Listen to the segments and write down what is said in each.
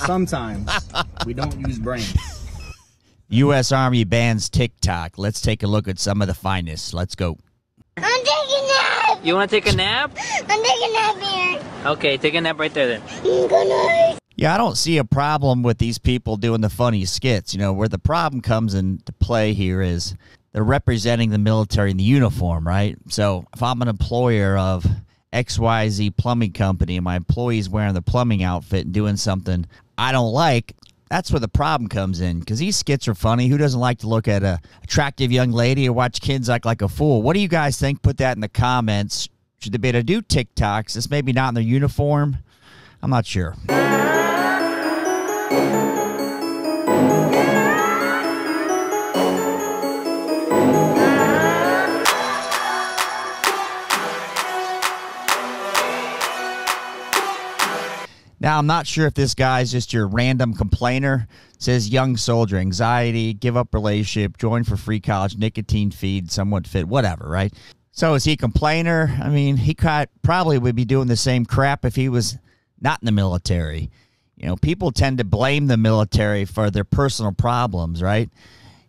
Sometimes we don't use brains. U.S. Army bans TikTok. Let's take a look at some of the finest. Let's go. I'm taking a nap. You want to take a nap? I'm taking a nap here. Okay, take a nap right there then. Good night. Yeah, I don't see a problem with these people doing the funny skits. You know, where the problem comes into play here is they're representing the military in the uniform, right? So if I'm an employer of XYZ plumbing company and my employee's wearing the plumbing outfit and doing something I don't like, that's where the problem comes in, because these skits are funny. Who doesn't like to look at a attractive young lady or watch kids act like a fool? What do you guys think? Put that in the comments. Should they be able to do TikToks? This maybe not in their uniform. I'm not sure. Now, I'm not sure if this guy's just your random complainer. It says young soldier, anxiety, give up relationship, join for free college, nicotine feed, somewhat fit, whatever, right? So is he a complainer? I mean, he probably would be doing the same crap if he was not in the military. You know, people tend to blame the military for their personal problems, right?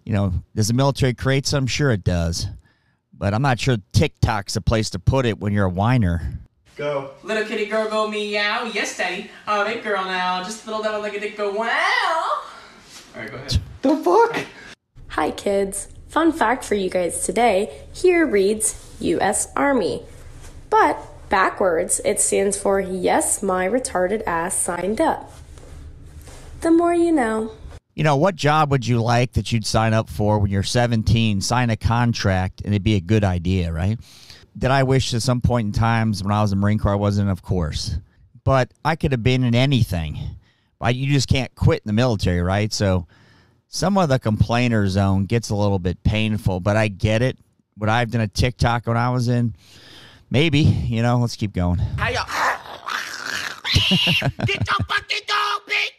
You know, does the military create some? Sure it does. But I'm not sure TikTok's a place to put it when you're a whiner. Go. Little kitty girl go meow. Yes, daddy. Oh, big girl now. Just little devil like a dick go wow. Alright, go ahead. The fuck? Hi, kids. Fun fact for you guys today. Here reads U.S. Army. But backwards, it stands for Yes, my retarded ass signed up. The more you know. You know, what job would you like that you'd sign up for when you're 17, sign a contract, and it'd be a good idea, right? Did I wish at some point in times when I was in the Marine Corps I wasn't? Of course. But I could have been in anything. You just can't quit in the military, right? So some of the complainer zone gets a little bit painful, but I get it. Would I have done a TikTok when I was in? Maybe. You know, let's keep going.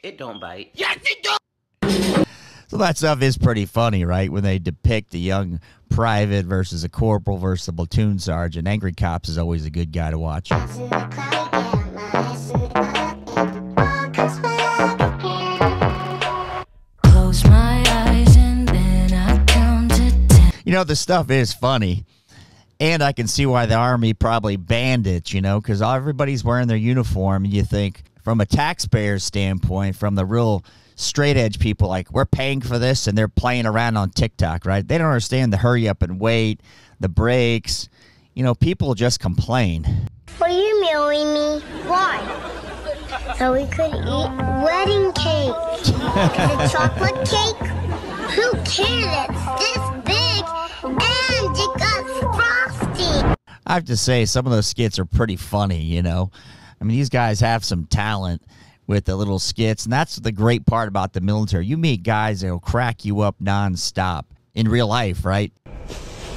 It don't bite. Yes, it do. So that stuff is pretty funny, right? When they depict a young private versus a corporal versus a platoon sergeant. Angry Cops is always a good guy to watch. Close my eyes and then I count to 10. You know, the stuff is funny. And I can see why the Army probably banned it, you know, because everybody's wearing their uniform. And you think, from a taxpayer standpoint, from the real straight edge people, like, we're paying for this, and they're playing around on TikTok, right? They don't understand the hurry up and wait, the breaks. You know, people just complain. Are you marrying me? Why? So we could eat wedding cake. The chocolate cake? Who cares? It's this big and it got frosty. I have to say, some of those skits are pretty funny, you know. I mean, these guys have some talent with the little skits, and that's the great part about the military. You meet guys that will crack you up nonstop in real life, right?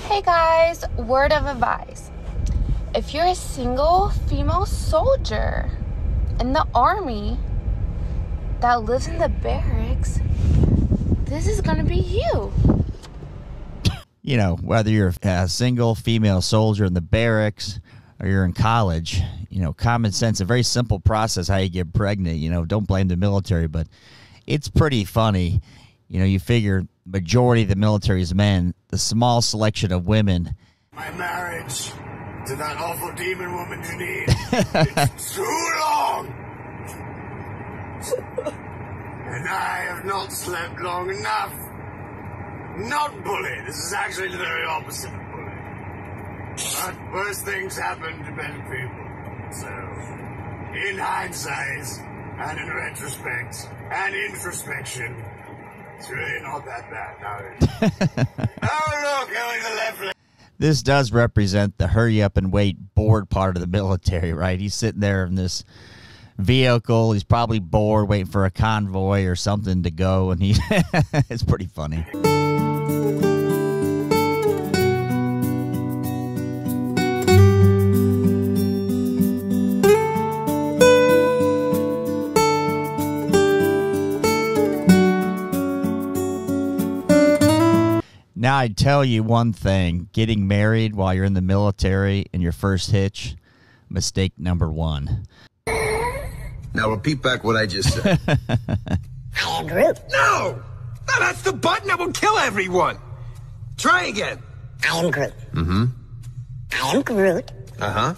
Hey guys, word of advice. If you're a single female soldier in the Army that lives in the barracks, this is gonna be you. You know, whether you're a single female soldier in the barracks or you're in college, you know, common sense, a very simple process how you get pregnant. You know, don't blame the military, but it's pretty funny. You know, you figure majority of the military is men, the small selection of women. My marriage to that awful demon woman Janine. It's too long. And I have not slept long enough. Not bully. This is actually the very opposite of bully. But worse things happen to better people. So, in hindsight, and in retrospect, and introspection, it's really not that bad now. Oh, look, going to the left. This does represent the hurry up and wait bored part of the military, right? He's sitting there in this vehicle. He's probably bored waiting for a convoy or something to go, and it's pretty funny. Now, I'd tell you one thing. Getting married while you're in the military in your first hitch, mistake number one. Now repeat back what I just said. I am Groot. No! No, that's the button that will kill everyone. Try again. I am Groot. Mm-hmm. I am Groot. Uh-huh.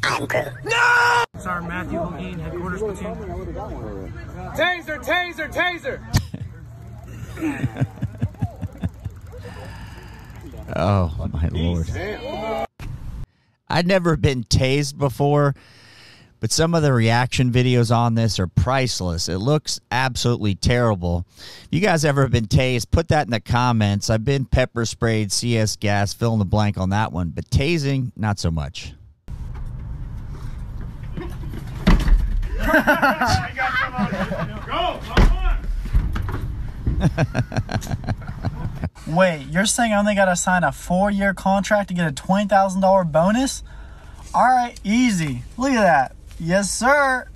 I am Groot. No! Sergeant Matthew Holguin, headquarters platoon. Taser, taser, taser! Oh, my Lord. I'd never been tased before, but some of the reaction videos on this are priceless. It looks absolutely terrible. If you guys ever been tased, put that in the comments. I've been pepper sprayed, CS gas, fill in the blank on that one, but tasing, not so much. Wait, you're saying I only got to sign a 4-year contract to get a $20,000 bonus? All right, easy. Look at that. Yes, sir.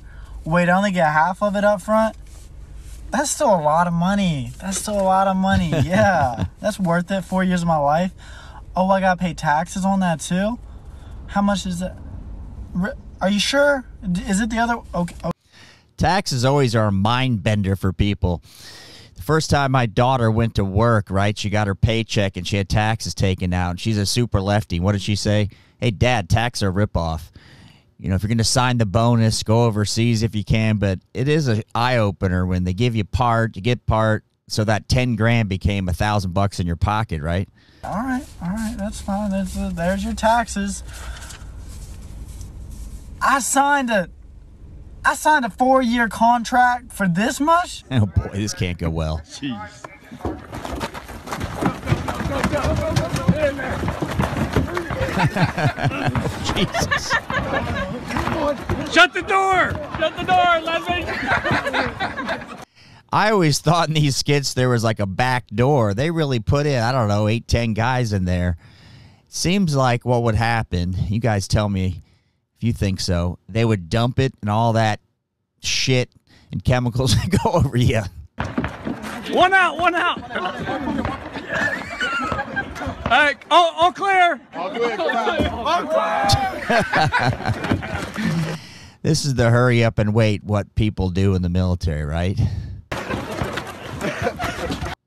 Wait, I only get half of it up front? That's still a lot of money. Yeah, that's worth it. 4 years of my life. Oh, I got to pay taxes on that too? How much is that? Are you sure? Is it the other? Okay. Taxes always are a mind bender for people. The first time my daughter went to work, right, she got her paycheck and she had taxes taken out. And she's a super lefty. What did she say? Hey, Dad, tax are a ripoff. You know, if you're going to sign the bonus, go overseas if you can. But it is an eye-opener when they give you part, you get part. So that 10 grand became $1,000 in your pocket, right? All right, that's fine. There's your taxes. I signed a 4-year contract for this much? Oh, boy, this can't go well. Jeez. Jesus. Shut the door! Shut the door, Leslie! I always thought in these skits there was like a back door. They really put in, I don't know, 8, 10 guys in there. Seems like what would happen, you guys tell me if you think so, they would dump it and all that shit and chemicals and go over you. One out! Hey, all clear! All clear! This is the hurry up and wait what people do in the military, right?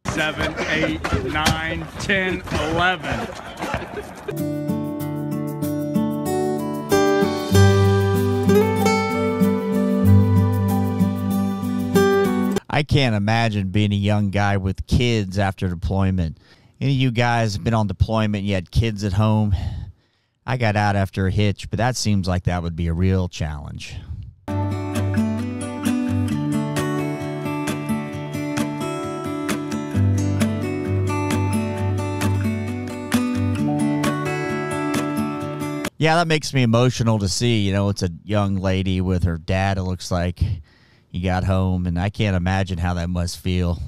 7, 8, 9, 10, 11. I can't imagine being a young guy with kids after deployment. Any of you guys have been on deployment and you had kids at home? I got out after a hitch, but that seems like that would be a real challenge. Yeah, that makes me emotional to see. You know, it's a young lady with her dad, it looks like. He got home, and I can't imagine how that must feel.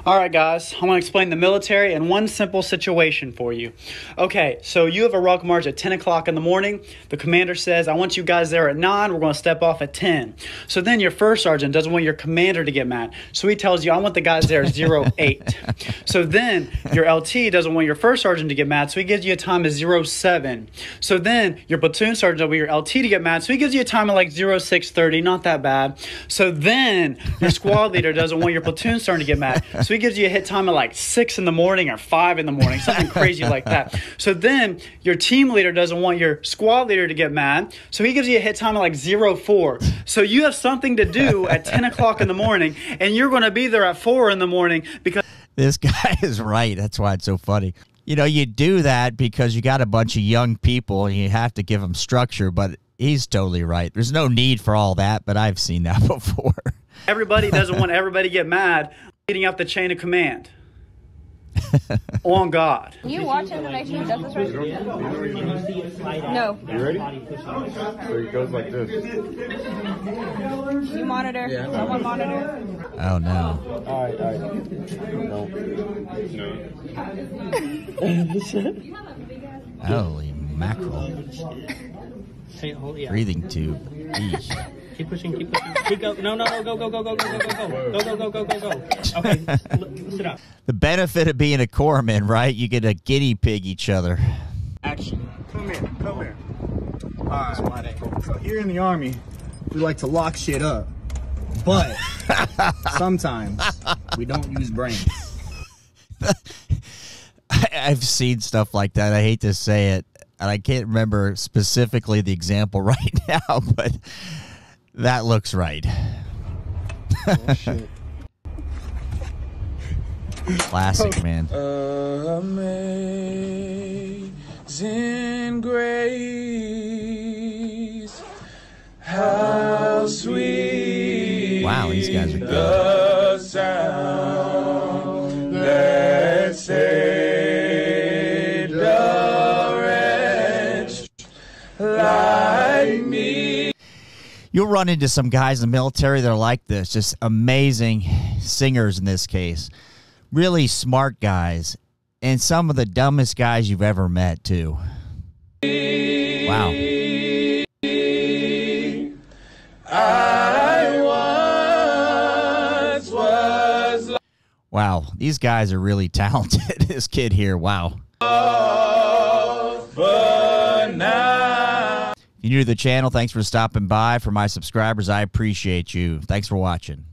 All right, guys, I'm going to explain the military in one simple situation for you. Okay, so you have a ruck march at 10 o'clock in the morning. The commander says, I want you guys there at 9. We're going to step off at 10. So then your first sergeant doesn't want your commander to get mad. So he tells you, I want the guys there at 08. So then your LT doesn't want your first sergeant to get mad. So he gives you a time of 07. So then your platoon sergeant doesn't want your LT to get mad. So he gives you a time of like 0630. Not that bad. So then your squad leader doesn't want your platoon sergeant to get mad. So he gives you a hit time at like 6 in the morning or 5 in the morning, something crazy like that. So then your team leader doesn't want your squad leader to get mad. So he gives you a hit time at like 04. So you have something to do at 10 o'clock in the morning, and you're going to be there at 4 in the morning because... This guy is right. That's why it's so funny. You know, you do that because you got a bunch of young people and you have to give them structure, but he's totally right. There's no need for all that, but I've seen that before. Everybody doesn't want everybody to get mad. Leading up the chain of command on God. Can you watch him to make sure he does this right? No. You ready? So it goes like this. You monitor. Yeah. Someone monitor. Oh no. All right. No. Holy mackerel. Breathing tube. Eesh. Keep pushing. Keep go. No. Go. Go. Okay, sit up. The benefit of being a corpsman, right? You get to guinea pig each other. Action. Come here. All right. So here in the Army, we like to lock shit up. But sometimes we don't use brains. I've seen stuff like that. I hate to say it, and I can't remember specifically the example right now, but that looks right. Oh, shit. Classic, man. Amazing grace, how sweet. Wow, these guys are good. The sound that saved a wretch like me. You'll run into some guys in the military that are like this, just amazing singers in this case. Really smart guys, and some of the dumbest guys you've ever met, too. Wow. Wow, these guys are really talented. This kid here, wow. If you're new to the channel, thanks for stopping by. For my subscribers, I appreciate you. Thanks for watching.